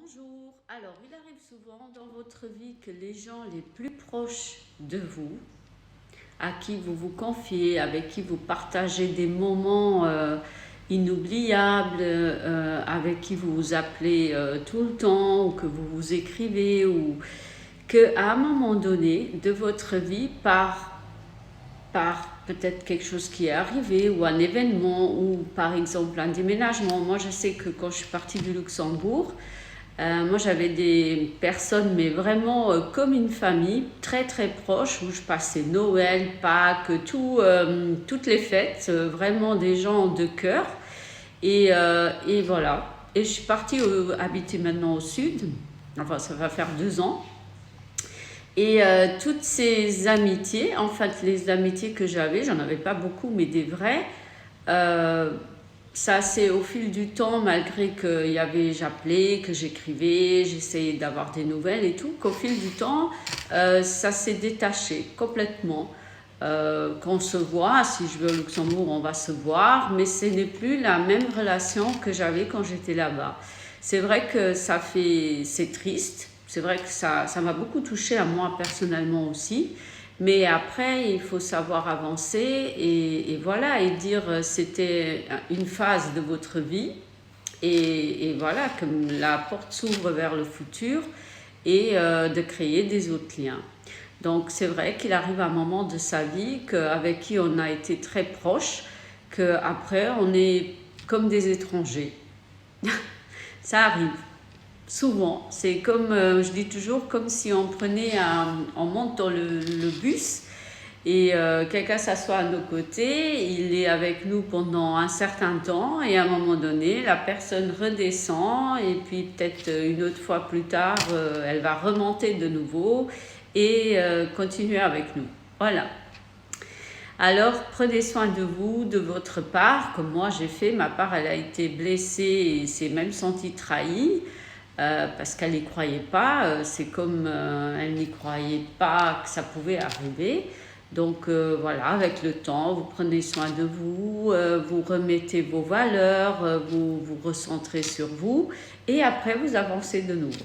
Bonjour. Alors, il arrive souvent dans votre vie que les gens les plus proches de vous, à qui vous vous confiez, avec qui vous partagez des moments inoubliables, avec qui vous vous appelez tout le temps, ou que vous vous écrivez, ou que à un moment donné de votre vie, par peut-être quelque chose qui est arrivé, ou un événement, ou par exemple un déménagement. Moi, je sais que quand je suis partie du Luxembourg, moi, j'avais des personnes, mais vraiment comme une famille, très très proche, où je passais Noël, Pâques, toutes les fêtes, vraiment des gens de cœur. Et voilà. Et je suis partie habiter maintenant au sud. Enfin, ça va faire 2 ans. Et toutes ces amitiés, en fait, les amitiés que j'avais, j'en avais pas beaucoup, mais des vraies, euh, ça c'est au fil du temps, malgré que j'appelais, que j'écrivais, j'essayais d'avoir des nouvelles et tout, qu'au fil du temps, ça s'est détaché complètement. Quand on se voit, si je vais au Luxembourg, on va se voir, mais ce n'est plus la même relation que j'avais quand j'étais là-bas. C'est vrai que c'est triste. C'est vrai que ça m'a beaucoup touchée à moi personnellement aussi. Mais après, il faut savoir avancer et voilà, et dire c'était une phase de votre vie. Et voilà, que la porte s'ouvre vers le futur et de créer des autres liens. Donc c'est vrai qu'il arrive un moment de sa vie avec qui on a été très proche, qu'après on est comme des étrangers. Ça arrive. Souvent, c'est comme, je dis toujours, comme si on monte dans le bus et quelqu'un s'assoit à nos côtés, il est avec nous pendant un certain temps et à un moment donné, la personne redescend et puis peut-être une autre fois plus tard, elle va remonter de nouveau et continuer avec nous. Voilà. Alors prenez soin de vous, de votre part, comme moi j'ai fait. Ma part, elle a été blessée et s'est même sentie trahie parce qu'elle n'y croyait pas. C'est comme elle n'y croyait pas que ça pouvait arriver. Donc voilà, avec le temps, vous prenez soin de vous, vous remettez vos valeurs, vous vous recentrez sur vous et après vous avancez de nouveau.